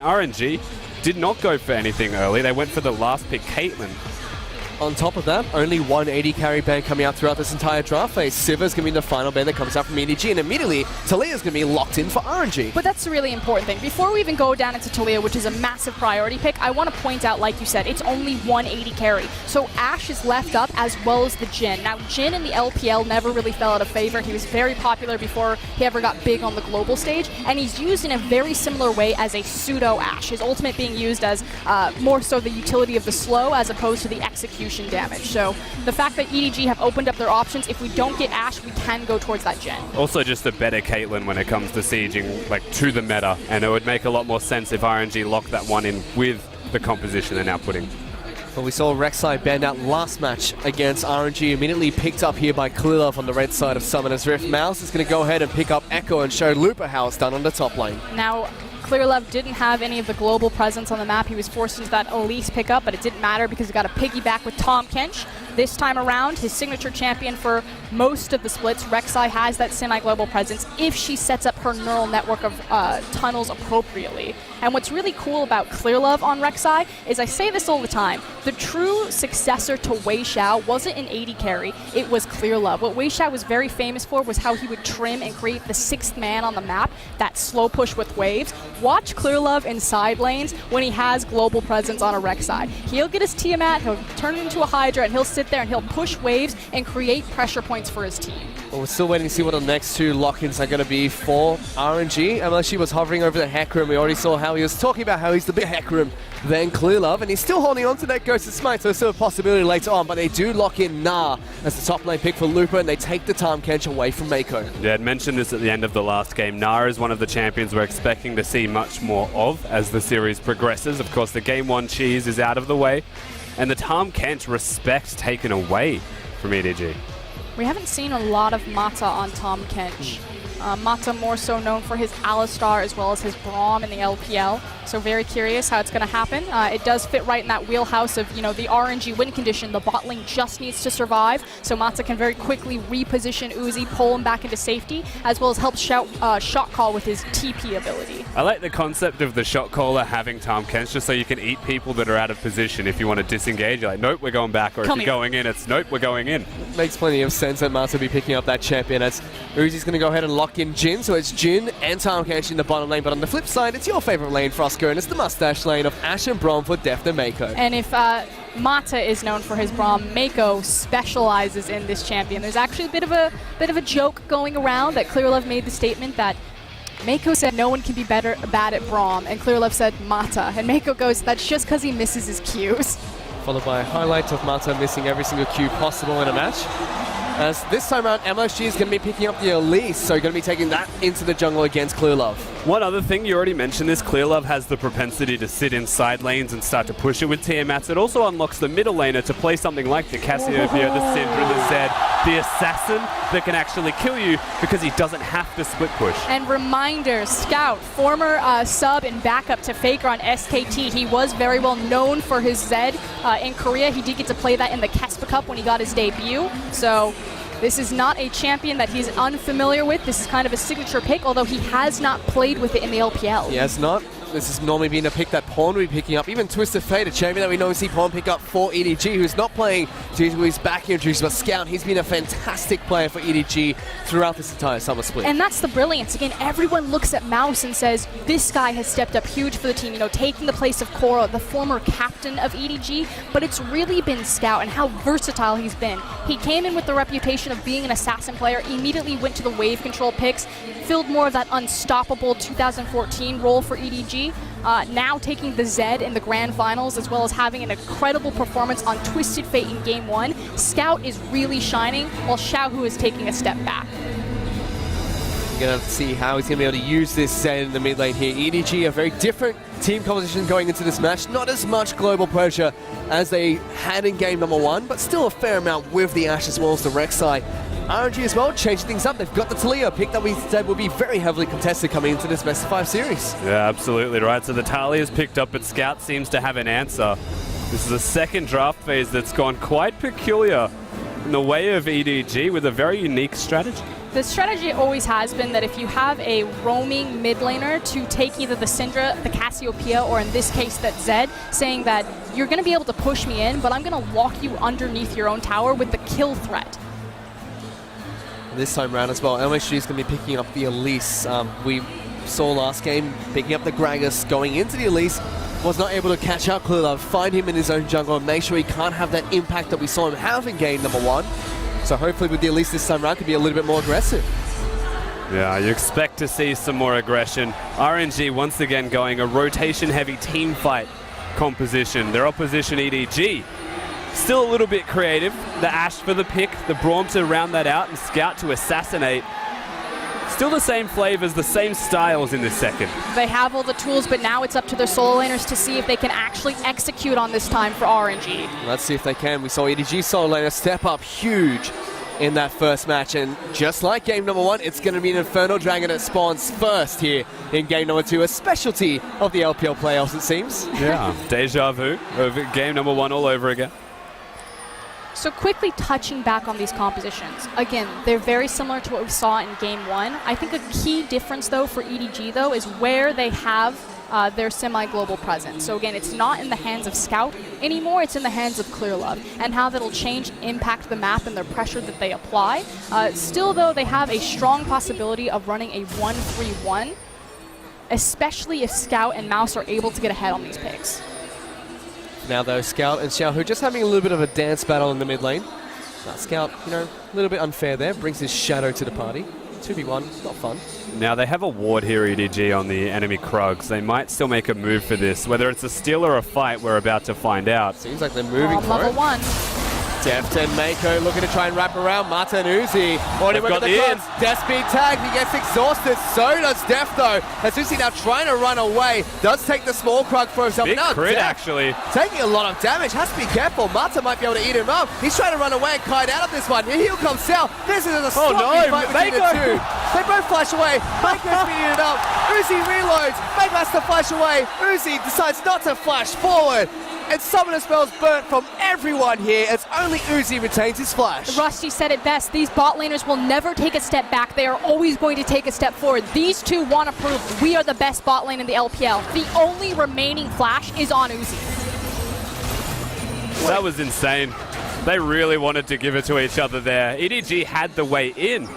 RNG did not go for anything early. They went for the last pick, Caitlyn. On top of that, only one AD carry ban coming out throughout this entire draft phase. Siva's going to be the final ban that comes out from EDG, and immediately Talia's going to be locked in for RNG. But that's the really important thing. Before we even go down into Talia, which is a massive priority pick, I want to point out, like you said, it's only one AD carry. So Ashe is left up as well as the Jhin. Now, Jhin in the LPL never really fell out of favor. He was very popular before he ever got big on the global stage, and he's used in a very similar way as a pseudo Ashe. His ultimate being used as more so the utility of the slow as opposed to the execution damage. So the fact that EDG have opened up their options, if we don't get Ashe, we can go towards that Jhin. Also just a better Caitlyn when it comes to sieging like to the meta, and it would make a lot more sense if RNG locked that one in with the composition they're now putting. Well, we saw Rek'Sai banned out last match against RNG, immediately picked up here by Clearlove on the red side of Summoner's Rift. Mouse is going to go ahead and pick up Echo and show Looper how it's done on the top lane. Now, Clearlove didn't have any of the global presence on the map. He was forced into that Elise pickup, but it didn't matter because he got a piggyback with Tahm Kench. This time around, his signature champion for most of the splits, Rek'Sai has that semi-global presence if she sets up her neural network of tunnels appropriately. And what's really cool about Clearlove on Rek'Sai is, I say this all the time, the true successor to Wei Xiao wasn't an AD carry, it was Clearlove. What Wei Xiao was very famous for was how he would trim and create the sixth man on the map, that slow push with waves. Watch Clearlove in side lanes when he has global presence on a Rek'Sai. He'll get his Tiamat, he'll turn it into a Hydra, and he'll sit there and he'll push waves and create pressure points for his team. Well, we're still waiting to see what the next two lock-ins are going to be for RNG. MLSG was hovering over the Hecarim. We already saw how he was talking about how he's the big Hecarim than Clearlove, and he's still holding on to that Ghost of Smite, so it's still a possibility later on, but they do lock in Nah as the top lane pick for Looper, and they take the Tahm Kench away from Mako. Yeah, I'd mentioned this at the end of the last game. Nah is one of the champions we're expecting to see much more of as the series progresses. Of course, the Game 1 cheese is out of the way, and the Tahm Kench respect taken away from EDG. We haven't seen a lot of Mata on Tahm Kench. Mata more so known for his Alistar as well as his Braum in the LPL. So very curious how it's going to happen. It does fit right in that wheelhouse of, the RNG win condition. The bot lane just needs to survive. So Mata can very quickly reposition Uzi, pull him back into safety, as well as help shot call with his TP ability. I like the concept of the shot caller having Tahm Kench just so you can eat people that are out of position. If you want to disengage, you're like, nope, we're going back. Or if you're going in, it's nope, we're going in. Makes plenty of sense that Mata will be picking up that champion as Uzi's going to go ahead and lock in Jhin. So it's Jhin and Tahm Kench in the bottom lane. But on the flip side, it's your favorite lane, Frostco, and it's the mustache lane of Ashe and Braum for Deft and Mako. And if Mata is known for his Braum, Mako specializes in this champion. There's actually a bit of a joke going around that Clearlove made the statement that Mako said no one can be bad at Braum, and Clearlove said Mata. And Mako goes, that's just because he misses his cues. Followed by a highlight of Mata missing every single cue possible in a match. As this time around, MLSG is going to be picking up the Elise, so going to be taking that into the jungle against Clearlove. One other thing, you already mentioned this, Clearlove has the propensity to sit in side lanes and start to push it with Tiamats. It also unlocks the middle laner to play something like the Cassiopeia, the Syndra, the Zed, the Assassin that can actually kill you because he doesn't have to split push. And reminder, Scout, former sub and backup to Faker on SKT, he was very well known for his Zed in Korea. He did get to play that in the Kespa Cup when he got his debut, so this is not a champion that he's unfamiliar with. This is kind of a signature pick, although he has not played with it in the LPL. He has not. This has normally been a pick that Pawn will be picking up. Even Twisted Fate, a champion that we normally see Pawn pick up for EDG, who's not playing due to his back injuries, but Scout, he's been a fantastic player for EDG throughout this entire summer split. And that's the brilliance. Again, everyone looks at Mouse and says, this guy has stepped up huge for the team, taking the place of Korra, the former captain of EDG, but it's really been Scout and how versatile he's been. He came in with the reputation of being an assassin player, immediately went to the wave control picks, filled more of that unstoppable 2014 role for EDG. Now taking the Zed in the Grand Finals, as well as having an incredible performance on Twisted Fate in Game 1. Scout is really shining, while Xiaohu is taking a step back. We're going to see how he's going to be able to use this Zed in the mid lane here. EDG, a very different team composition going into this match. Not as much global pressure as they had in game number 1, but still a fair amount with the Ashe as well as the Rek'Sai. RNG as well, changing things up. They've got the Talia pick that we said will be very heavily contested coming into this best of 5 series. Yeah, absolutely right. So the Talia's picked up, but Scout seems to have an answer. This is a second draft phase that's gone quite peculiar in the way of EDG with a very unique strategy. The strategy always has been that if you have a roaming mid laner to take either the Syndra, the Cassiopeia, or in this case that Zed, saying that you're going to be able to push me in, but I'm going to lock you underneath your own tower with the kill threat. This time around as well, LMSG is going to be picking up the Elise. We saw last game picking up the Gragas, going into the Elise, was not able to catch out ClearLove, find him in his own jungle, and make sure he can't have that impact that we saw him have in game number 1. So hopefully with the Elise this time around, could be a little bit more aggressive. Yeah, you expect to see some more aggression. RNG once again going a rotation-heavy team fight composition. Their opposition EDG still a little bit creative. The Ashe for the pick, the Braum to round that out, and Scout to assassinate. Still the same flavors, the same styles in this second. They have all the tools, but now it's up to their solo laners to see if they can actually execute on this time for RNG. Let's see if they can. We saw EDG solo laner step up huge in that first match, and just like game number 1, it's going to be an Infernal Dragon that spawns first here in game number 2, a specialty of the LPL playoffs, it seems. Yeah, deja vu of game number 1 all over again. So quickly touching back on these compositions, again, they're very similar to what we saw in game 1. I think a key difference though for EDG though is where they have their semi-global presence. So again, it's not in the hands of Scout anymore, it's in the hands of ClearLove, and how that'll change, impact the map and their pressure that they apply. Still though, they have a strong possibility of running a 1-3-1, especially if Scout and Mouse are able to get ahead on these picks. Now though, Scout and Xiaohu just having a little bit of a dance battle in the mid lane. Scout, you know, a little bit unfair there, brings his shadow to the party. 2v1, not fun. Now they have a ward here, EDG, on the enemy Krugs. They might still make a move for this. Whether it's a steal or a fight, we're about to find out. Seems like they're moving for level it. 1. Deft and Mako looking to try and wrap around. Mata and Uzi already They've got the the in. Death speed tag, he gets exhausted. So does Deft though. As Uzi now trying to run away. Does take the small Krug for himself. Big Now crit, Deft actually. taking a lot of damage. Has to be careful. Mata might be able to eat him up. He's trying to run away and kite out of this one. Here comes Sal. This is a sloppy fight between the two. They both flash away. Mako's beating it up. Uzi reloads. Mako has to flash away. Uzi decides not to flash forward. And Summoner spells burnt from everyone here as only Uzi retains his flash. Rusty said it best. These bot laners will never take a step back. They are always going to take a step forward. These two want to prove we are the best bot lane in the LPL. The only remaining flash is on Uzi. That was insane. They really wanted to give it to each other there. EDG had the way in,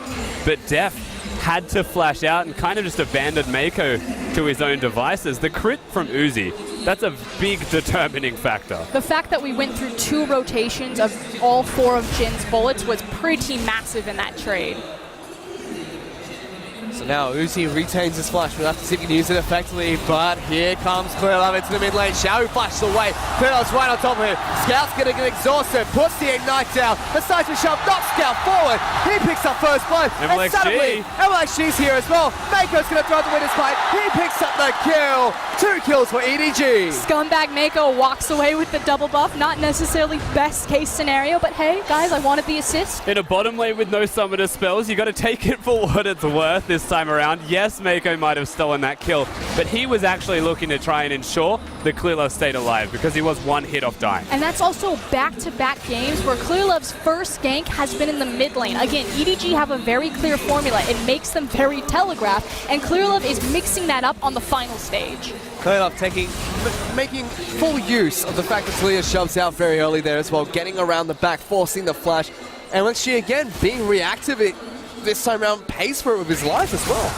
but Def had to flash out and kind of just abandoned Mako to his own devices. The crit from Uzi, that's a big determining factor. The fact that we went through 2 rotations of all 4 of Jin's bullets was pretty massive in that trade. So now Uzi retains his flash. We'll have to see if he can use it effectively, but here comes ClearLove into the mid lane. Xiao flashes away. ClearLove's right on top of him. Scout's going to get exhausted. Puts the Ignite down. The seismic shove knocks Scout forward. He picks up first blood. And suddenly, MLXG's here as well. Mako's going to throw the winner's fight. He picks up the kill. 2 kills for EDG. Scumbag Mako walks away with the double buff. Not necessarily best case scenario, but hey, guys, I wanted the assist. In a bottom lane with no summoner spells, you got to take it for what it's worth this time around. Yes, Mako might have stolen that kill, but he was actually looking to try and ensure that ClearLove stayed alive because he was 1 hit off dying. And that's also back-to-back games where ClearLove's first gank has been in the mid lane. Again, EDG have a very clear formula. It makes them very telegraphed, and ClearLove is mixing that up on the final stage. ClearLove making full use of the fact that Talia shoves out very early there as well, getting around the back, forcing the flash. And when she again being reactive, it this time around pays for it with his life as well.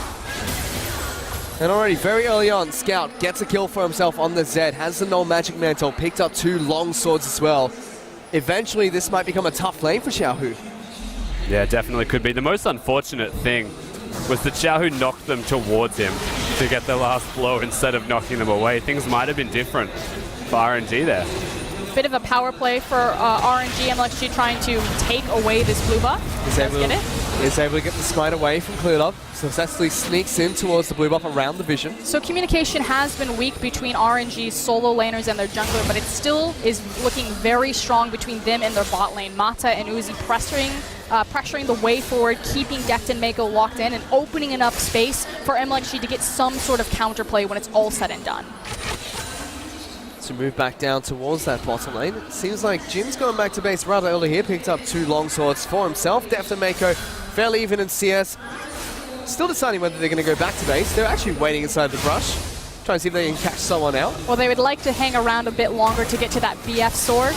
And already very early on, Scout gets a kill for himself on the Zed, has the null magic mantle, picked up 2 long swords as well. Eventually, this might become a tough lane for Xiaohu. Yeah, definitely could be. The most unfortunate thing was that Xiaohu knocked them towards him to get the last blow instead of knocking them away. Things might have been different for RNG there. Bit of a power play for RNG. MLXG trying to take away this blue buff. Is able to get the smite away from ClearLove. Successfully sneaks in towards the blue buff around the vision. So communication has been weak between RNG's solo laners and their jungler, but it still is looking very strong between them and their bot lane. Mata and Uzi pressuring the way forward, keeping Deft and Mako locked in, and opening enough space for MLXG to get some sort of counterplay when it's all said and done. To move back down towards that bottom lane. It seems like Jin's going back to base rather early here. Picked up 2 long swords for himself. Deft and Mako fairly even in CS. Still deciding whether they're going to go back to base. They're actually waiting inside the brush, trying to see if they can catch someone out. Well, they would like to hang around a bit longer to get to that BF sword.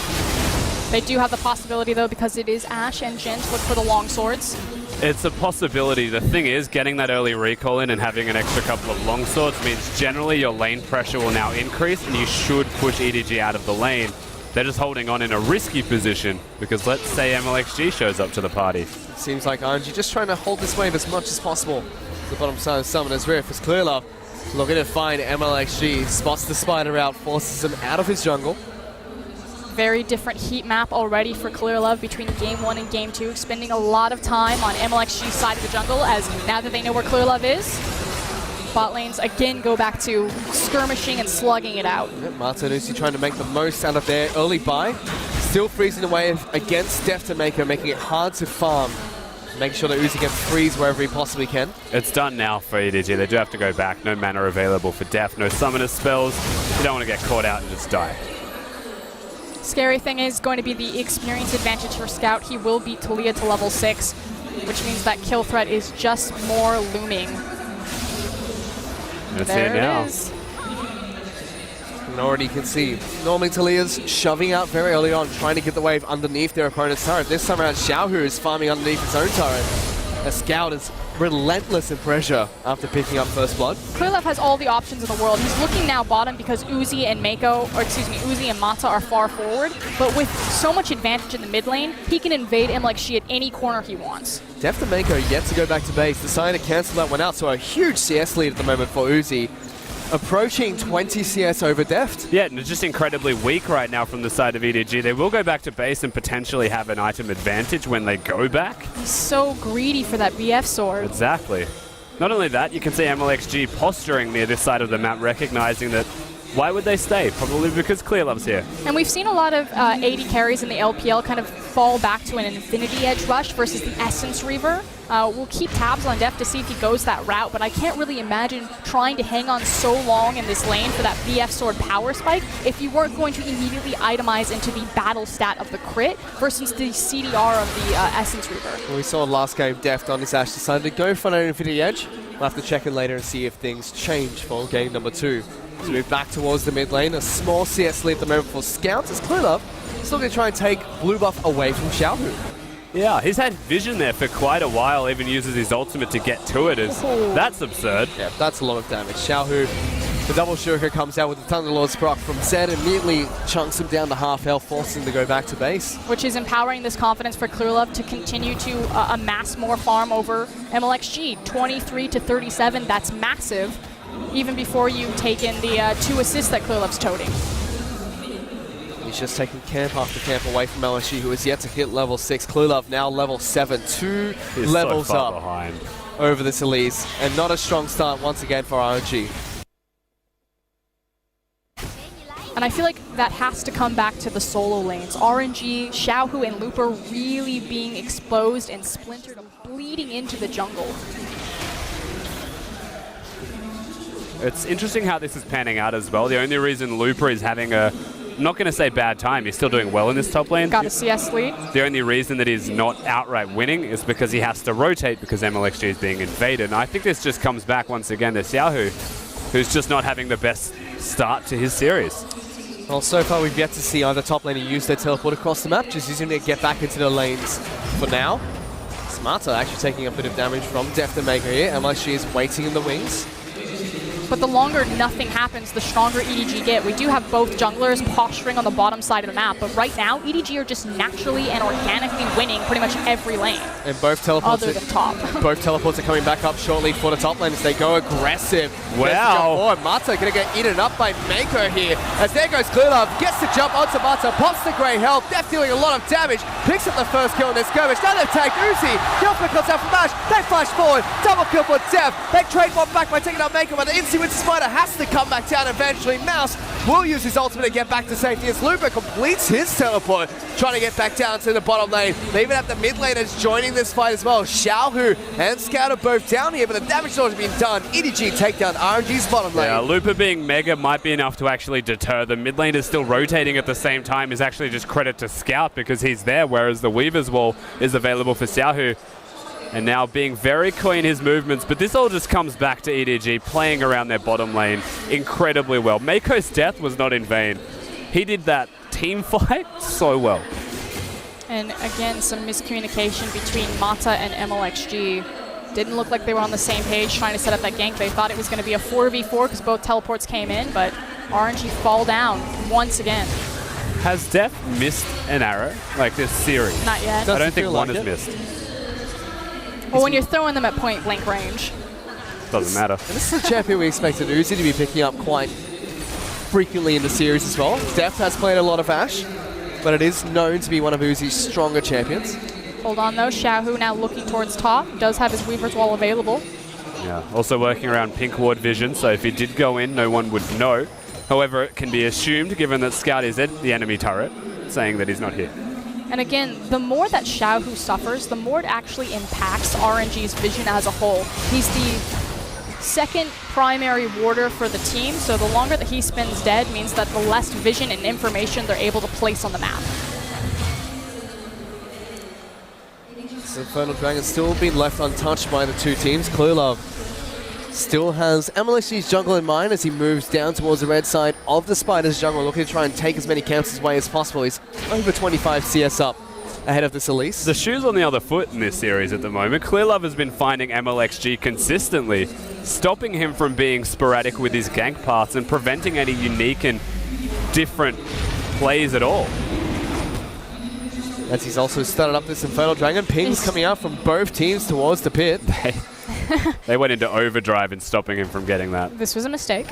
They do have the possibility, though, because it is Ashe and Jhin, to look for the long swords. It's a possibility. The thing is, getting that early recall in and having an extra couple of long swords means generally your lane pressure will now increase and you should push EDG out of the lane. They're just holding on in a risky position because let's say MLXG shows up to the party. Seems like RNG just trying to hold this wave as much as possible. The bottom side of Summoner's Rift is Clearlove looking to find MLXG, spots the spider out, forces him out of his jungle. Very different heat map already for Clearlove between Game 1 and Game 2, spending a lot of time on MLXG's side of the jungle as now that they know where Clearlove is, bot lanes again go back to skirmishing and slugging it out. Yep, Mata and Uzi trying to make the most out of their early buy. Still freezing away against Deft and Maker, making it hard to farm. Making sure that Uzi can freeze wherever he possibly can. It's done now for EDG. They do have to go back. No mana available for Deft, no summoner spells. You don't want to get caught out and just die. Scary thing is going to be the experience advantage for Scout. He will beat Talia to level 6, which means that kill threat is just more looming. That's there it now. It is. And already you can see, normally Talia's shoving out very early on, trying to get the wave underneath their opponent's turret. This time around, Xiaohu is farming underneath his own turret. A Scout is relentless in pressure after picking up first blood. Clearlove has all the options in the world. He's looking now bottom because Uzi and Uzi and Mata are far forward, but with so much advantage in the mid lane, he can invade MLXG at any corner he wants. Deft and Mako yet to go back to base, deciding to cancel that one out, so a huge CS lead at the moment for Uzi. Approaching 20 CS over Deft. Yeah, and it's just incredibly weak right now from the side of EDG. They will go back to base and potentially have an item advantage when they go back. He's so greedy for that BF sword. Exactly. Not only that, you can see MLXG posturing near this side of the map, recognizing that why would they stay? Probably because Clearlove's here. And we've seen a lot of AD carries in the LPL kind of fall back to an Infinity Edge rush versus the Essence Reaver. We'll keep tabs on Deft to see if he goes that route, but I can't really imagine trying to hang on so long in this lane for that BF sword power spike if you weren't going to immediately itemize into the battle stat of the crit versus the CDR of the Essence Reaver. Well, we saw last game Deft on his Ashe decided to go for an Infinity Edge. We'll have to check in later and see if things change for game number 2. Let's move back towards the mid lane. A small CS lead at the moment for Scouts as Clearlove still going to try and take blue buff away from Xiaohu. Yeah, he's had vision there for quite a while, even uses his ultimate to get to it. That's absurd. Yeah, that's a lot of damage. Xiaohu, the double shuriken comes out with the Thunderlord's proc from Zed, immediately chunks him down to half health, forcing him to go back to base. Which is empowering this confidence for Clearlove to continue to amass more farm over MLXG. 23 to 37, that's massive, even before you take in the 2 assists that Clearlove's toting. He's just taking camp after camp away from LSG, who is yet to hit level 6. Clearlove now level 7, 2 levels so far up behind over this Elise, and not a strong start once again for RNG. And I feel like that has to come back to the solo lanes. RNG, Xiaohu, and Looper really being exposed and splintered and bleeding into the jungle. It's interesting how this is panning out as well. The only reason Looper is having a, I'm not going to say bad time, he's still doing well in this top lane. Got a CS lead. The only reason that he's not outright winning is because he has to rotate because MLXG is being invaded. And I think this just comes back once again to Xiaohu, who's just not having the best start to his series. Well, so far we've yet to see either top laner use their teleport across the map, just using it to get back into the lanes for now. Smarter actually taking a bit of damage from Deft and Maker here. MLSG is waiting in the wings. But the longer nothing happens, the stronger EDG get. We do have both junglers posturing on the bottom side of the map, but right now, EDG are just naturally and organically winning pretty much every lane. And both teleports other than top. Both teleports are coming back up shortly for the top lane as they go aggressive. Wow. Mata going to get eaten up by Mako here. As there goes Clearlove, gets to jump onto Mata, pops the grey health, Deft dealing a lot of damage, picks up the first kill in this skirmish. Now they've tagged Uzi. Kill flick comes out from Ash. They flash forward. Double kill for Deft. They trade one back by taking out Mako, but the Incy with the Spider has to come back down eventually. Mouse will use his ultimate to get back to safety as Looper completes his teleport, trying to get back down to the bottom lane. They even have the mid laners joining this fight as well. Xiaohu and Scout are both down here, but the damage has already been done. EDG take down RNG's bottom lane. Yeah, Looper being mega might be enough to actually deter them. Mid lane is still rotating at the same time is actually just credit to Scout because he's there, whereas the Weaver's Wall is available for Xiaohu. And now being very coy in his movements, but this all just comes back to EDG playing around their bottom lane incredibly well. Mako's death was not in vain. He did that team fight so well. And again, some miscommunication between Mata and MLXG. Didn't look like they were on the same page trying to set up that gank. They thought it was going to be a 4v4 because both teleports came in, but RNG fall down once again. Has Def missed an arrow like this series? Not yet. I don't think one has missed. Well, when you're throwing them at point blank range. Doesn't matter. And this is a champion we expected Uzi to be picking up quite frequently in the series as well. Deft has played a lot of Ashe, but it is known to be one of Uzi's stronger champions. Hold on though, Xiaohu now looking towards top. Does have his Weaver's Wall available. Yeah, also working around pink ward vision, so if he did go in, no one would know. However, it can be assumed, given that Scout is at the enemy turret, saying that he's not here. And again, the more that Xiaohu suffers, the more it actually impacts RNG's vision as a whole. He's the second primary warder for the team, so the longer that he spends dead means that the less vision and information they're able to place on the map. So Infernal Dragon still being left untouched by the two teams. Cluelove still has MLXG's jungle in mind as he moves down towards the red side of the Spider's jungle, looking to try and take as many camps away as possible. He's over 25 CS up ahead of this Elise. The shoe's on the other foot in this series at the moment. Clearlove has been finding MLXG consistently, stopping him from being sporadic with his gank paths and preventing any unique and different plays at all. As he's also started up this Infernal Dragon. Pings coming out from both teams towards the pit. They went into overdrive in stopping him from getting that. This was a mistake.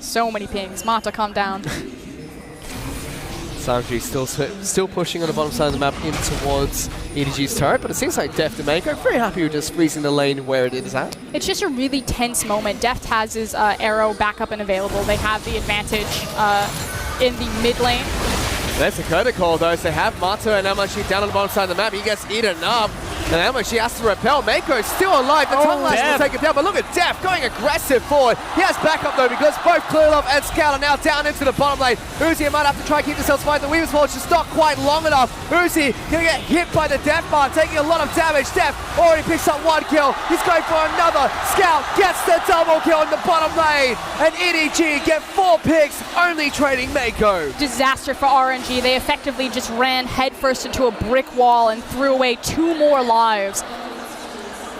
So many pings. Mata, calm down. Sanji still pushing on the bottom side of the map in towards EDG's turret, but it seems like Deft and Mako very happy with just freezing the lane where it is at. It's just a really tense moment. Deft has his arrow back up and available. They have the advantage in the mid lane. That's a curtain call though, so they have Mata and MLXG down on the bottom side of the map. He gets eaten up, and MLXG has to repel. Mako's still alive, the tongue lash will take him down, but look at Def going aggressive forward. He has backup though, because both Clearlove and Scout are now down into the bottom lane. Uzi might have to try and keep themselves fighting. The Weaver's Wall is just not quite long enough. Uzi gonna get hit by the Def bar, taking a lot of damage. Def already picks up one kill. He's going for another. Scout gets the double kill in the bottom lane, and EDG get 4 picks, only trading Mako. Disaster for RNG. They effectively just ran headfirst into a brick wall and threw away 2 more lives.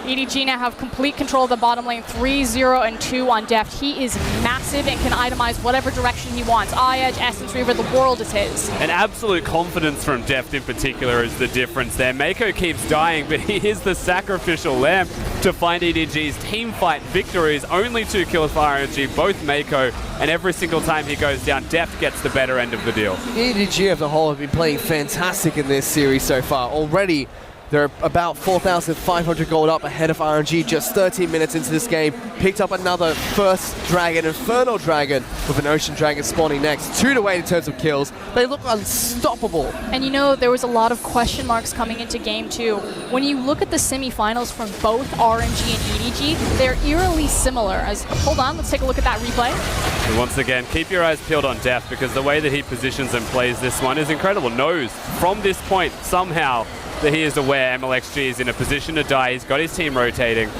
EDG now have complete control of the bottom lane, 3-0 and 2 on Deft. He is massive and can itemize whatever direction he wants. Eye-Edge, Essence Reaver, the world is his. And absolute confidence from Deft in particular is the difference there. Mako keeps dying, but he is the sacrificial lamb to find EDG's team fight victories. Only 2 kills for RNG, both Mako, and every single time he goes down, Deft gets the better end of the deal. EDG as a whole have been playing fantastic in this series so far. Already, they're about 4,500 gold up ahead of RNG just 13 minutes into this game. Picked up another first dragon, Infernal Dragon, with an Ocean Dragon spawning next. 2 to 8 in terms of kills. They look unstoppable. And you know, there was a lot of question marks coming into game 2. When you look at the semifinals from both RNG and EDG, they're eerily similar. Hold on, let's take a look at that replay. And once again, keep your eyes peeled on Deft, because the way that he positions and plays this one is incredible. Knows from this point, somehow, that he is aware MLXG is in a position to die. He's got his team rotating,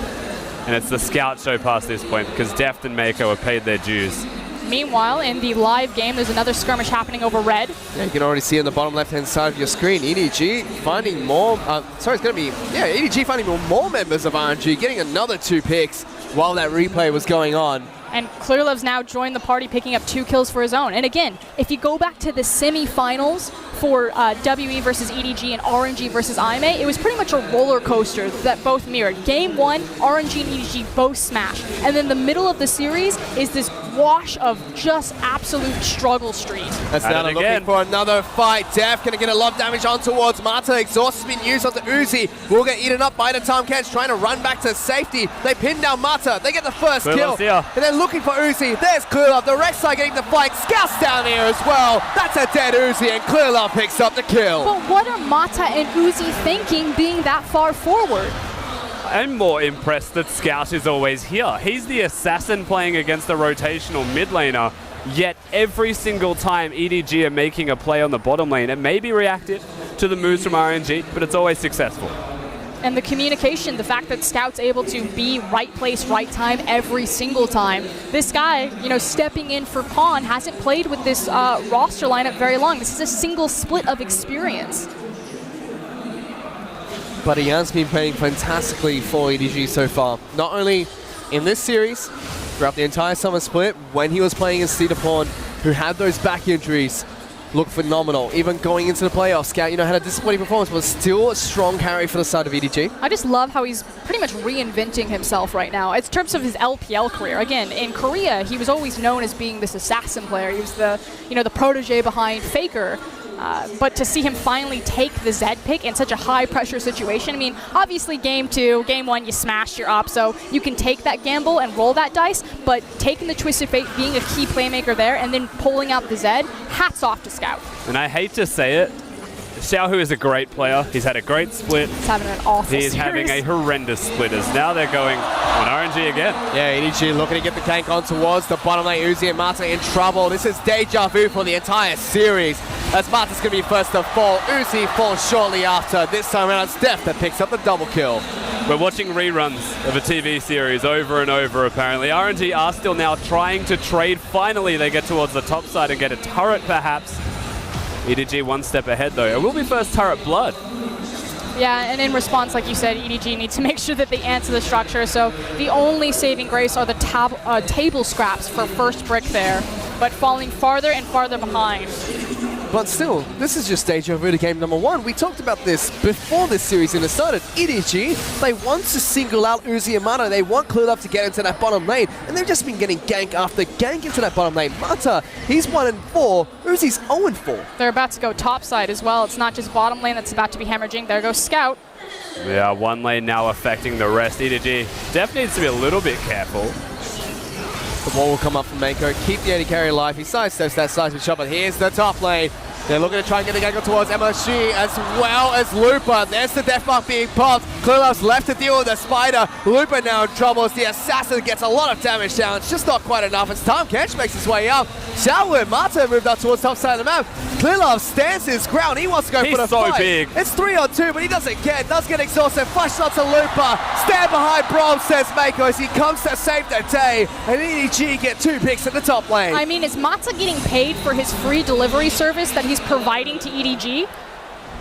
and it's the Scout show past this point, because Deft and Mako have paid their dues. Meanwhile, in the live game, there's another skirmish happening over red. Yeah, you can already see on the bottom left-hand side of your screen, EDG finding more, EDG finding more members of RNG, getting another 2 picks while that replay was going on. And Clearlove's now joined the party, picking up 2 kills for his own. And again, if you go back to the semi-finals for WE versus EDG and RNG versus IMA, it was pretty much a roller coaster that both mirrored. Game 1, RNG and EDG both smashed. And then the middle of the series is this wash of just absolute struggle street. That's now looking for another fight. Def gonna get a lot of damage on towards Mata. Exhaust has been used on the Uzi. Will get eaten up by the Tom Kench, trying to run back to safety. They pin down Mata. They get the first kill. And then looking for Uzi. There's Clearlove. The Rek'Sai getting the fight. Scout's down here as well. That's a dead Uzi, and Clearlove picks up the kill. But what are Mata and Uzi thinking being that far forward? I'm more impressed that Scout is always here. He's the assassin playing against the rotational mid laner, yet every single time EDG are making a play on the bottom lane, it may be reactive to the moves from RNG, but it's always successful. And the communication, the fact that Scout's able to be right place, right time every single time. This guy, stepping in for Pawn, hasn't played with this roster lineup very long. This is a single split of experience. But he has been playing fantastically for EDG so far. Not only in this series, throughout the entire summer split, when he was playing as Cedar Pawn, who had those back injuries, looked phenomenal. Even going into the playoffs, Scout, had a disappointing performance, but still a strong carry for the side of EDG. I just love how he's pretty much reinventing himself right now. In terms of his LPL career, again, in Korea, he was always known as being this assassin player. He was the, the protege behind Faker. But to see him finally take the Zed pick in such a high-pressure situation, I mean, obviously Game 2, Game 1, you smashed, you're up, so you can take that gamble and roll that dice, but taking the Twisted Fate, being a key playmaker there, and then pulling out the Zed, hats off to Scout. And I hate to say it, Xiaohu is a great player. He's had a great split. He's having an awful He's series. having a horrendous split, as now they're going on RNG again. Yeah, EDG looking to get the gank on towards the bottom lane. Uzi and Mata in trouble. This is deja vu for the entire series, as Mata's going to be first to fall. Uzi falls shortly after. This time around, it's Def that picks up the double kill. We're watching reruns of a TV series over and over, apparently. RNG are still now trying to trade. Finally, they get towards the top side and get a turret, perhaps. EDG one step ahead, though. It will be first turret blood. Yeah, and in response, like you said, EDG needs to make sure that they answer the structure. So the only saving grace are the table scraps for first brick there, but falling farther and farther behind. But still, this is just deja vu to game number 1. We talked about this before this series even started. EDG, they want to single out Uzi and Mata. They want Cluelove to get into that bottom lane, and they've just been getting gank after gank into that bottom lane. Mata, he's 1-4. Uzi's 0-4. They're about to go topside as well. It's not just bottom lane that's about to be hemorrhaging. There goes Scout. Yeah, one lane now affecting the rest. EDG definitely needs to be a little bit careful. The wall will come up from Mako, keep the AD carry alive. He sidesteps that seismic shot, but here's the top lane. They're looking to try and get the gank towards MSG as well as Looper. There's the death mark being popped. Cluelab's left to deal with the spider. Looper now in trouble as the assassin gets a lot of damage down. It's just not quite enough as Tom Kench makes his way up. Xiao and Mata moved up towards top side of the map. Cluelab stands his ground. He wants to go for the fight. Big. It's 3-on-2, but he doesn't care. Does get exhausted. Flash shot to Looper. Stand behind Brom, says Mako as he comes to save the day. And EDG get 2 picks at the top lane. I mean, is Mata getting paid for his free delivery service that he's providing to EDG?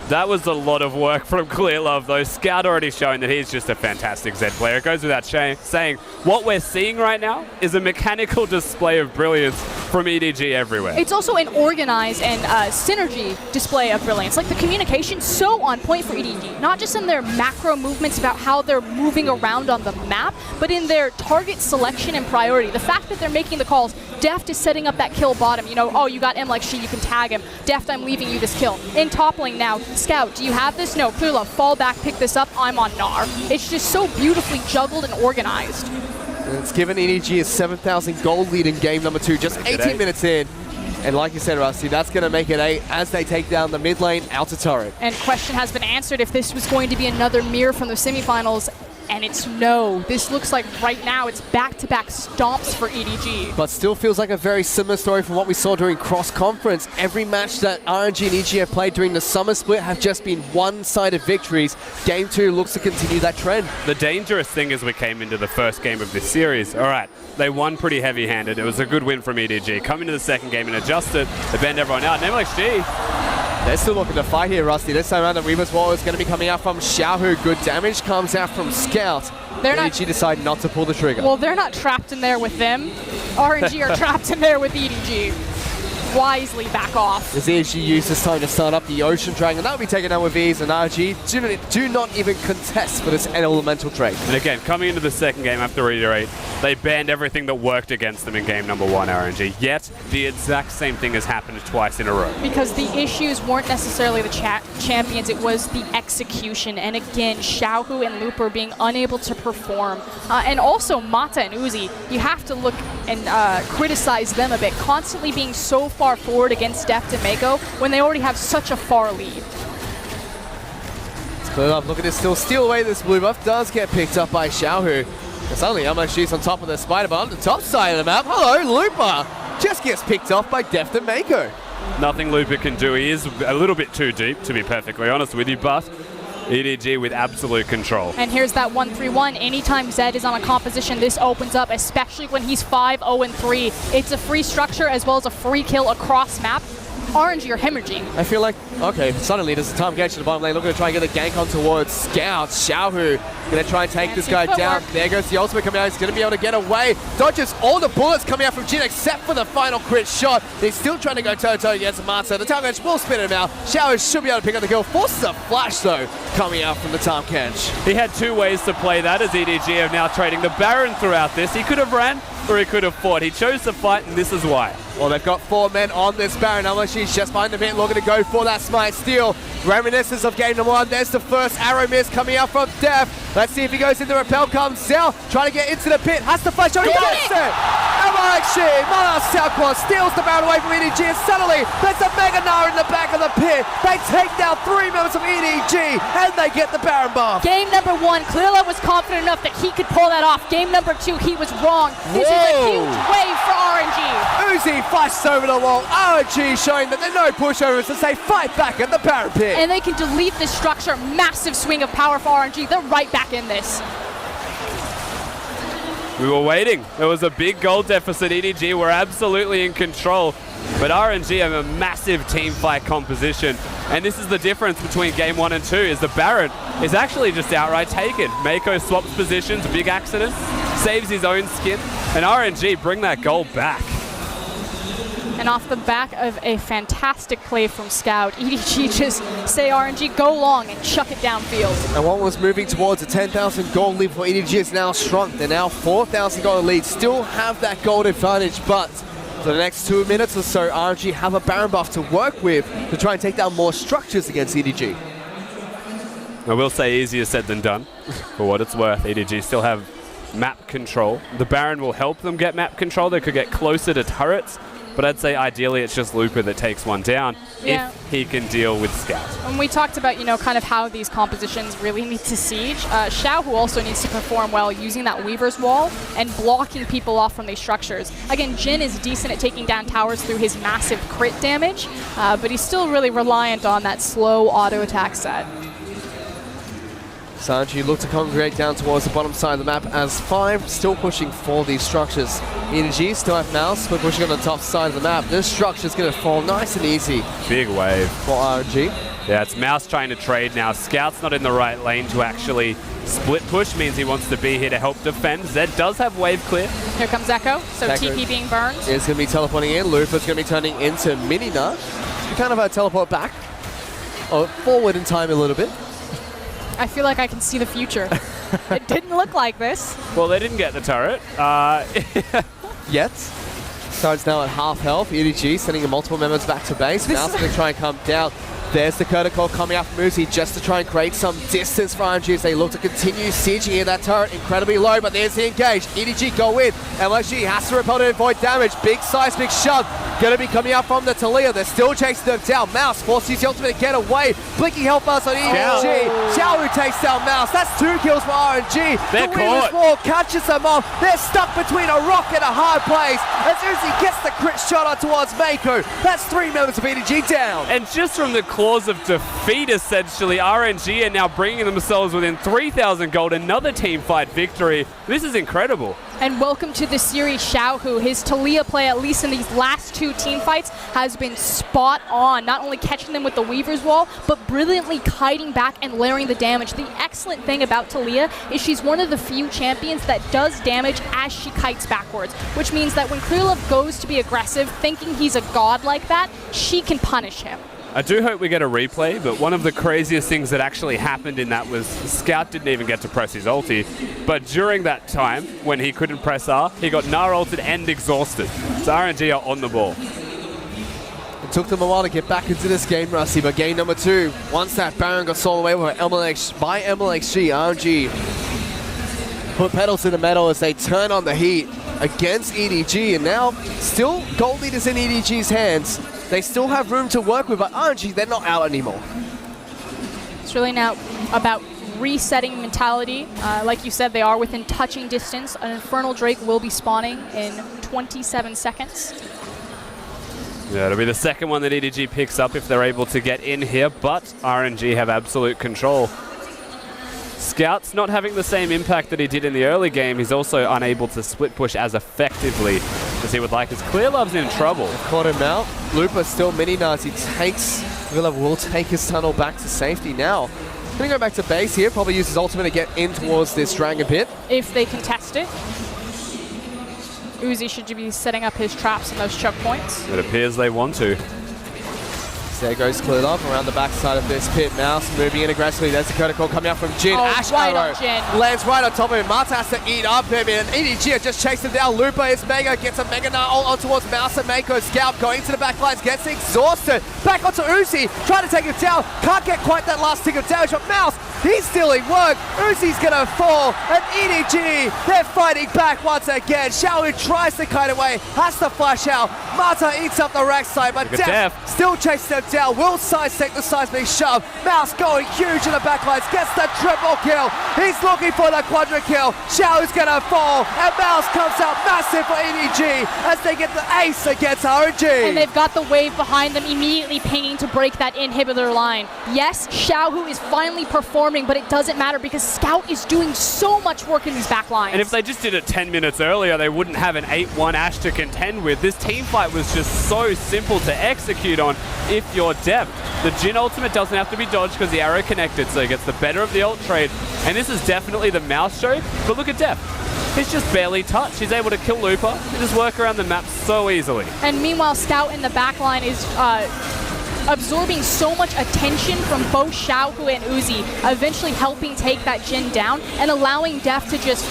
That was a lot of work from Clearlove, though. Scout already showing that he's just a fantastic Zed player. It goes without saying, what we're seeing right now is a mechanical display of brilliance from EDG everywhere. It's also an organized and synergy display of brilliance. Like the communication so on point for EDG, not just in their macro movements about how they're moving around on the map, but in their target selection and priority. The fact that they're making the calls, Deft is setting up that kill bottom. Oh, you got M like she, you can tag him. Deft, I'm leaving you this kill. In top lane now, Scout, do you have this? No, Cluelove, fall back, pick this up, I'm on Gnar. It's just so beautifully juggled and organized. And it's given EDG a 7,000 gold lead in game number 2, just 18 minutes in. And like you said, Rusty, that's going to make it 8 as they take down the mid lane outer turret. And question has been answered if this was going to be another mirror from the semifinals. And it's no. This looks like right now it's back-to-back stomps for EDG. But still feels like a very similar story from what we saw during cross-conference. Every match that RNG and EDG have played during the summer split have just been one-sided victories. Game 2 looks to continue that trend. The dangerous thing is we came into the first game of this series. All right, they won pretty heavy-handed. It was a good win from EDG. Come into the second game and adjust it. They banned everyone out. And MLXG, they're still looking to fight here, Rusty. This time around, the Reaver's Wall is going to be coming out from Xiaohu. Good damage comes out from Scout. EDG decide not to pull the trigger. Well, they're not trapped in there with them. RNG are trapped in there with EDG. Wisely back off. As EDG used this time to start up the Ocean Dragon, that will be taken down with ease, and RNG do not even contest for this elemental trait. And again, coming into the second game, I have to reiterate, they banned everything that worked against them in game number 1, RNG. Yet, the exact same thing has happened twice in a row. Because the issues weren't necessarily the champions, it was the execution. And again, Xiaohu and Looper being unable to perform. And also Mata and Uzi, you have to look and criticize them a bit, constantly being so far forward against Deft and Mako when they already have such a far lead. It's clear up. Look at this, still steal away this blue buff. Does get picked up by Xiaohu. Suddenly MSG's on top of the spider, but on the top side of the map, hello, Looper just gets picked off by Deft and Mako. Nothing Looper can do. He is a little bit too deep, to be perfectly honest with you, but EDG with absolute control. And here's that 1-3-1. Anytime Zed is on a composition, this opens up, especially when he's 5-0-3. It's a free structure as well as a free kill across map. RNG are hemorrhaging. I feel like, okay, suddenly there's a time gauge to the bottom lane, looking to try and get a gank on towards Scout. Xiaohu going to try and take this guy down. There goes the ultimate coming out. He's going to be able to get away. Dodges all the bullets coming out from Jin except for the final crit shot. He's still trying to go toe-to-toe against Marta. The time gauge will spin him out. Xiaohu should be able to pick up the kill. Forces a flash, though, coming out from the time catch. He had two ways to play that, as EDG are now trading the Baron throughout this. He could have ran, or he could have fought. He chose to fight, and this is why. Well, they've got 4 men on this Baron. She's just behind the pit, looking to go for that smite steal. Reminiscence of game number 1. There's the first arrow miss coming out from Def. Let's see if he goes in. The repel comes down, trying to get into the pit. Has to flash on. He gets it! MLXG, Mana Salquan steals the Baron away from EDG, and suddenly there's a Mega Nara in the back of the pit. They take down 3 members of EDG, and they get the Baron buff. Game number 1, Clearlove was confident enough that he could pull that off. Game number 2, he was wrong. This is a huge wave for RNG. Uzi flashes over the wall. RNG showing that there are no pushovers as they fight back at the Baron pit. And they can delete this structure. Massive swing of power for RNG. They're right back in this. We were waiting. There was a big goal deficit. EDG were absolutely in control, but RNG have a massive team fight composition. And this is the difference between game 1 and 2, is the Baron is actually just outright taken. Mako swaps positions, big accident, saves his own skin, and RNG bring that goal back. And off the back of a fantastic play from Scout, EDG just say RNG, go long and chuck it downfield. And what was moving towards a 10,000 gold lead for EDG is now shrunk. They're now 4,000 gold lead. Still have that gold advantage, but for the next 2 minutes or so, RNG have a Baron buff to work with to try and take down more structures against EDG. I will say easier said than done, for what it's worth. EDG still have map control. The Baron will help them get map control. They could get closer to turrets, but I'd say ideally it's just Looper that takes one down if he can deal with Scout. And we talked about, kind of how these compositions really need to siege. Xiao, who also needs to perform well using that Weaver's Wall and blocking people off from these structures. Again, Jin is decent at taking down towers through his massive crit damage, but he's still really reliant on that slow auto attack set. Sanji look to congregate down towards the bottom side of the map as 5 still pushing for these structures. EDG still have Mouse, but pushing on the top side of the map. This structure's going to fall nice and easy. Big wave. For RNG. Yeah, it's Mouse trying to trade now. Scout's not in the right lane to actually split push, means he wants to be here to help defend. Zed does have wave clear. Here comes Echo, so Echo TP being burned. Is going to be teleporting in. Lupa's going to be turning into Minina. You kind of teleport back, or forward in time a little bit. I feel like I can see the future. It didn't look like this. Well, they didn't get the turret. Yet. So it's now at half health. EDG sending multiple members back to base. Now it's going to try and come down. There's the Curtical coming out from Uzi just to try and create some distance for RNG as they look to continue sieging in that turret. Incredibly low, but there's the engage. EDG go in. MLG has to repel to avoid damage. Big seismic shove. Going to be coming out from the Talia. They're still chasing them down. Mouse forces the ultimate to get away. Blinking health bars on EDG. Xiao who takes down Mouse. That's 2 kills for RNG. They're the Weaver's Wall catches them off. They're stuck between a rock and a hard place as Uzi gets the crit shot on towards Mako. That's 3 members of EDG down. And just from the claws of defeat, essentially, RNG are now bringing themselves within 3,000 gold. Another team fight victory. This is incredible. And welcome to the series, Xiao, who his Talia play, at least in these last 2 team fights, has been spot on. Not only catching them with the Weaver's Wall, but brilliantly kiting back and layering the damage. The excellent thing about Talia is she's one of the few champions that does damage as she kites backwards, which means that when Clearlove goes to be aggressive, thinking he's a god like that, she can punish him. I do hope we get a replay, but one of the craziest things that actually happened in that was Scout didn't even get to press his ulti, but during that time, when he couldn't press R, he got Gnar ulted and exhausted. So RNG are on the ball. It took them a while to get back into this game, Rusty, but game number 2, once that Baron got sold away by MLXG, RNG put pedals to the metal as they turn on the heat against EDG, and now still gold lead is in EDG's hands. They still have room to work with, but RNG, they're not out anymore. It's really now about resetting mentality. Like you said, they are within touching distance. An Infernal Drake will be spawning in 27 seconds. Yeah, it'll be the second one that EDG picks up if they're able to get in here, but RNG have absolute control. Scout's not having the same impact that he did in the early game. He's also unable to split push as effectively as he would like, as Clearlove's in trouble. Caught him out. Looper still mini-nuts. He takes, Clearlove will take his tunnel back to safety now. Gonna go back to base here, probably use his ultimate to get in towards this Dragon Pit. If they contest it, Uzi should be setting up his traps and those choke points. It appears they want to. There goes Clearlove around the backside of this pit. Mouse moving in aggressively. There's the Curtical coming out from Jin. Oh, Ash right arrow on Jin. lands right on top of him. Marta has to eat up him, and EDG just chased him down. Looper is Mega, gets a Mega Knight on towards Mouse and Mako. Scout going to the back lines, gets exhausted. Back onto Uzi, trying to take him down. Can't get quite that last tick of damage, but Mouse, he's stealing work. Uzi's gonna fall, and EDG, they're fighting back once again. Xiaoyu tries to kite away, has to flash out. Marta eats up the rack side, but Def still chases them down. Will sidestep the seismic shove. Mouse going huge in the backlines, gets the triple kill. He's looking for the quadra kill. Xiaoyu's gonna fall, and Mouse comes out massive for EDG as they get the ace against RNG. And they've got the wave behind them immediately pinging to break that inhibitor line. Yes, Xiaohu is finally performing, but it doesn't matter because Scout is doing so much work in these back lines. And if they just did it 10 minutes earlier, they wouldn't have an 8-1 Ash to contend with. This team fight was just so simple to execute on if you're Dev. The Jin ultimate doesn't have to be dodged because the arrow connected, so he gets the better of the ult trade. And this is definitely the Mouse show, but look at Dev. He's just barely touched. He's able to kill Looper and just work around the map so easily. And meanwhile, Scout in the back line is absorbing so much attention from both Xiaohu and Uzi, eventually helping take that Jin down and allowing Def to just,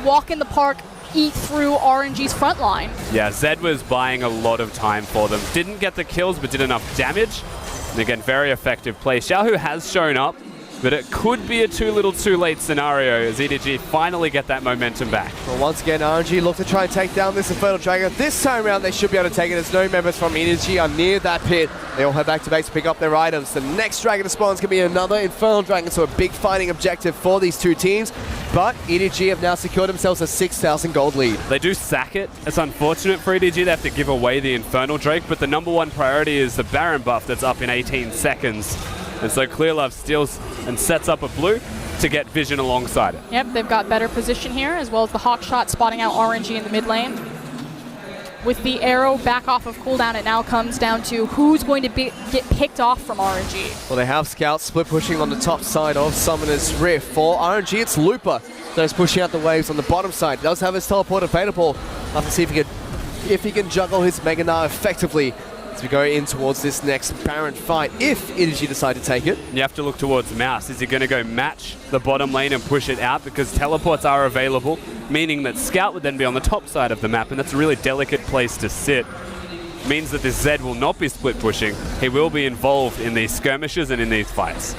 walk in the park, eat through RNG's front line. Yeah, Zed was buying a lot of time for them. Didn't get the kills, but did enough damage. And again, very effective play. Xiaohu has shown up, but it could be a too little too late scenario as EDG finally get that momentum back. Well, once again, RNG look to try and take down this Infernal Dragon. This time around, they should be able to take it as no members from EDG are near that pit. They all head back to base to pick up their items. The next Dragon to spawn is going to be another Infernal Dragon, so a big fighting objective for these two teams. But EDG have now secured themselves a 6,000 gold lead. They do sack it. It's unfortunate for EDG. They have to give away the Infernal Drake, but the number one priority is the Baron buff that's up in 18 seconds. And so Clearlove steals and sets up a blue to get vision alongside it. Yep, they've got better position here, as well as the Hawk shot spotting out RNG in the mid lane. With the arrow back off of cooldown, it now comes down to who's going to get picked off from RNG. Well, they have Scouts split pushing on the top side of Summoner's Rift. For RNG, it's Looper that is pushing out the waves on the bottom side. He does have his teleport available. Have to see if he can juggle his Mega Knight effectively as we go in towards this next Baron fight, if EDG decide to take it. You have to look towards Mouse. Is he going to go match the bottom lane and push it out? Because teleports are available, meaning that Scout would then be on the top side of the map, and that's a really delicate place to sit. Means that this Zed will not be split pushing. He will be involved in these skirmishes and in these fights.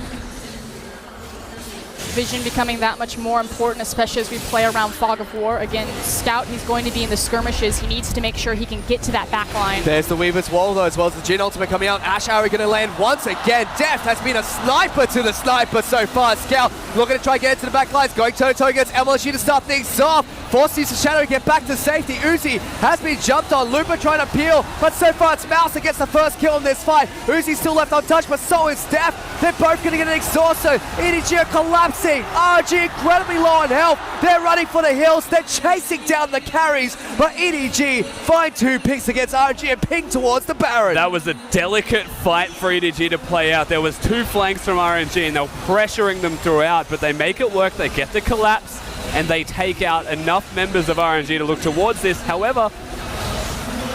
Vision becoming that much more important, especially as we play around Fog of War. Again, Scout, he's going to be in the skirmishes. He needs to make sure he can get to that back line. There's the Weaver's Wall, though, as well as the Jin ultimate coming out. Ash Arrow going to land once again. Deft has been a sniper to the sniper so far. Scout looking to try and get into the back lines. Going toe-to-toe against MLG to start things off. Forces the Shadow to get back to safety. Uzi has been jumped on. Looper trying to peel, but so far it's Mouse that gets the first kill in this fight. Uzi's still left untouched, but so is Deft. They're both going to get an exhausted. EDG are collapsing. RNG incredibly low on health. They're running for the hills. They're chasing down the carries, but EDG find two picks against RNG and ping towards the Baron. That was a delicate fight for EDG to play out. There was two flanks from RNG and they were pressuring them throughout, but they make it work. They get the collapse and they take out enough members of RNG to look towards this. However,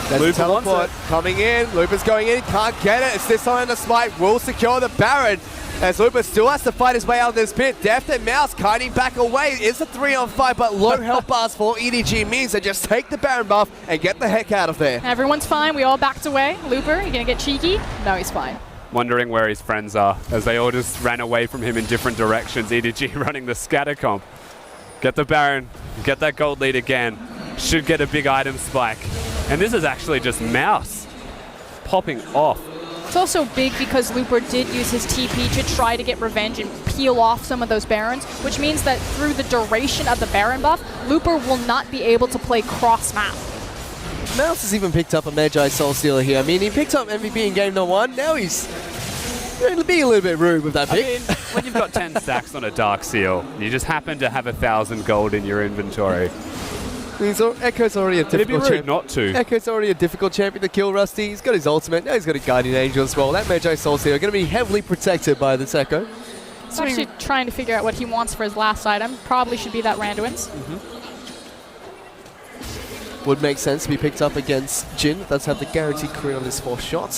there's Looper a teleport coming in. Looper's going in, can't get it. It's this time the smite will secure the Baron. As Looper still has to fight his way out of this pit. Deft and Mouse kiting back away. It's a 3-on-5, but low health bars for EDG means they just take the Baron buff and get the heck out of there. Everyone's fine. We all backed away. Looper, you gonna get cheeky? No, he's fine. Wondering where his friends are as they all just ran away from him in different directions. EDG running the scatter comp. Get the Baron, get that gold lead again. Should get a big item spike. And this is actually just Mouse popping off. It's also big because Looper did use his TP to try to get revenge and peel off some of those Barons, which means that through the duration of the Baron buff, Looper will not be able to play cross-map. Mouse has even picked up a Magi Soul Stealer here. I mean, he picked up MVP in game number 1. Now he's being a little bit rude with that pick. I mean, when you've got 10 stacks on a Dark Seal, you just happen to have 1,000 gold in your inventory. Echo's already a difficult It'd be rude champion. not to. Echo's already a difficult champion to kill, Rusty. He's got his ultimate. Now he's got a Guardian Angel as well. That Magi Soul Stealer going to be heavily protected by this Echo. He's actually trying to figure out what he wants for his last item. Probably should be that Randuin's. Would make sense to be picked up against Jin. Does have the guaranteed crit on his 4th shot.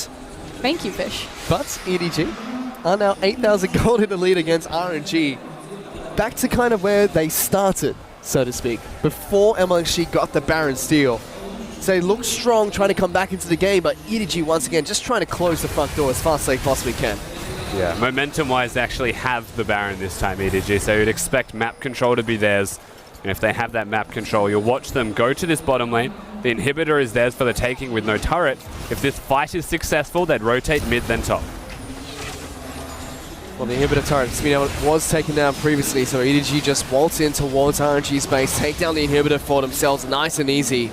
Thank you, Fish. But EDG are now 8,000 gold in the lead against RNG. Back to kind of where they started, so to speak, before MLG got the Baron steal. So they look strong trying to come back into the game, but EDG once again just trying to close the front door as fast as they possibly can. Yeah, momentum-wise, they actually have the Baron this time, EDG, so you'd expect map control to be theirs. And if they have that map control, you'll watch them go to this bottom lane. The inhibitor is theirs for the taking with no turret. If this fight is successful, they'd rotate mid, then top. Well, the inhibitor turret was taken down previously, so EDG just waltz in towards RNG's base, take down the inhibitor for themselves, nice and easy.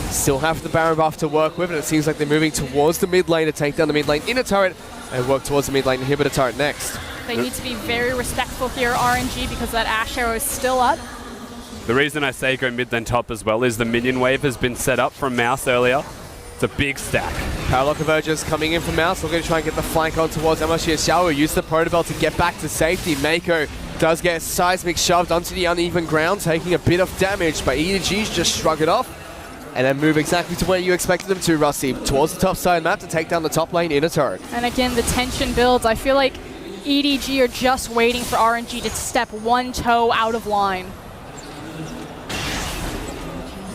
Still have the Baron buff to work with, and it seems like they're moving towards the mid lane to take down the mid lane inner turret and work towards the mid lane inhibitor turret next. They need to be very respectful here, RNG, because that Ash Arrow is still up. The reason I say go mid then top as well is the minion wave has been set up from Mouse earlier. It's a big stack. Power Convergence coming in from Mouse, looking to try and get the flank on towards MLG Xiao, use the protocol to get back to safety. Mako does get Seismic shoved onto the uneven ground, taking a bit of damage, but EDG's just shrug it off and then move exactly to where you expected them to, Rusty, towards the top side map to take down the top lane inner turret. And again, the tension builds. I feel like EDG are just waiting for RNG to step one toe out of line.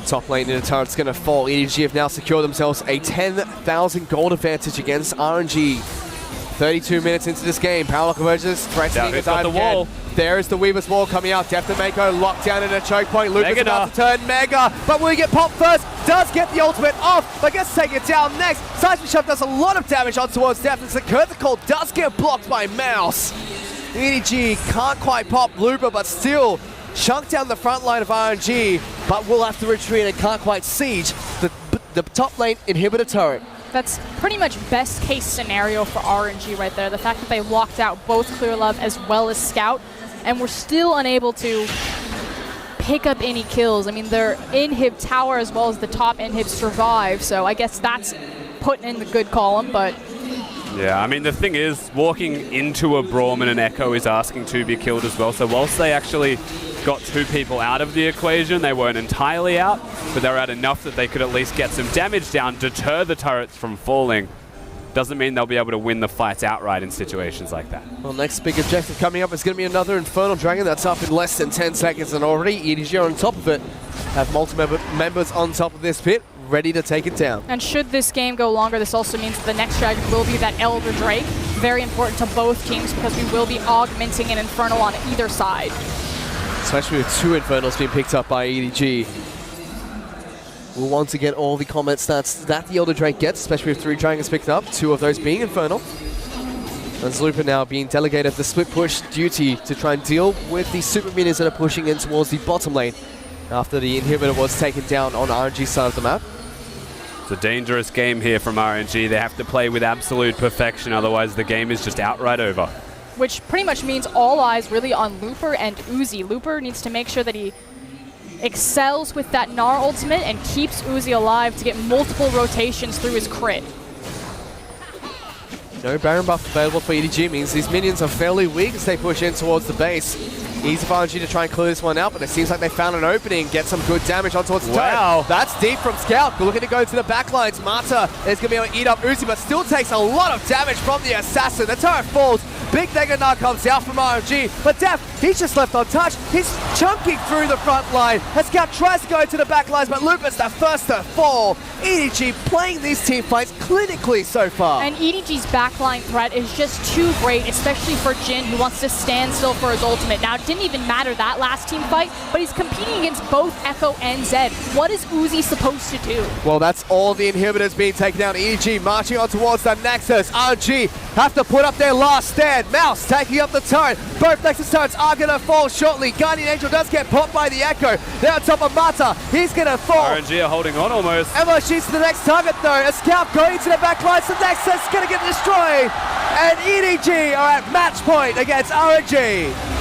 Top lane inner turret's going to fall. EDG have now secured themselves a 10,000 gold advantage against RNG. 32 minutes into this game. Power Convergence threatening It's got the wall. There is the Weaver's Wall coming out. Deft and Mako locked down in a choke point. Lucas about to turn Mega, but will he get popped first? Does get the ultimate off, but gets taken down next. Seismic Shove does a lot of damage on towards Deft, and the Curtical does get blocked by Mouse. EDG can't quite pop Looper, but still chunked down the front line of RNG, but will have to retreat and can't quite siege the top lane inhibitor turret. That's pretty much best case scenario for RNG right there. The fact that they locked out both Clear Love as well as Scout, and were still unable to pick up any kills. I mean, their inhib tower as well as the top inhib survive, so I guess that's put in the good column, but... Yeah, I mean, the thing is, walking into a Braum and an Echo is asking to be killed as well, so whilst they actually got 2 people out of the equation, they weren't entirely out, but they were out enough that they could at least get some damage down, deter the turrets from falling. Doesn't mean they'll be able to win the fights outright in situations like that. Well, next big objective coming up is going to be another Infernal Dragon that's up in less than 10 seconds, and already EDG on top of it. Have multiple members on top of this pit, ready to take it down. And should this game go longer, this also means that the next dragon will be that Elder Drake. Very important to both teams because we will be augmenting an Infernal on either side. Especially with 2 Infernals being picked up by EDG. We'll want to get all the combat stats that the Elder Drake gets, especially with 3 Dragons picked up, 2 of those being Infernal. And Looper now being delegated the split push duty to try and deal with the super minions that are pushing in towards the bottom lane after the inhibitor was taken down on RNG's side of the map. It's a dangerous game here from RNG. They have to play with absolute perfection, otherwise the game is just outright over. Which pretty much means all eyes really on Looper and Uzi. Looper needs to make sure that he excels with that Gnar ultimate and keeps Uzi alive to get multiple rotations through his crit. No Baron buff available for EDG means these minions are fairly weak as they push in towards the base. Easy for RNG to try and clear this one out, but it seems like they found an opening, get some good damage on towards the turret. That's deep from Scout. We're looking to go to the back lines. Mata is going to be able to eat up Uzi, but still takes a lot of damage from the Assassin. The turret falls. Big Mega Gnar comes out from RNG, but Def, he's just left untouched. He's chunking through the front line. As Scout tries to go to the back lines, but Lupus the first to fall. EDG playing these team fights clinically so far. And EDG's backline threat is just too great, especially for Jin, who wants to stand still for his ultimate. Now, it didn't even matter that last team fight, but he's competing against both Echo and Zed. What is Uzi supposed to do? Well, that's all the inhibitors being taken down. EDG marching on towards the Nexus. RNG have to put up their last stand. again. Mouse taking up the turret. Both Nexus turrets are going to fall shortly. Guardian Angel does get popped by the Echo. They're on top of Mata. He's going to fall. RNG are holding on almost. MLG's to the next target though. A scout going to the back line. So Nexus is going to get destroyed. And EDG are at match point against RNG.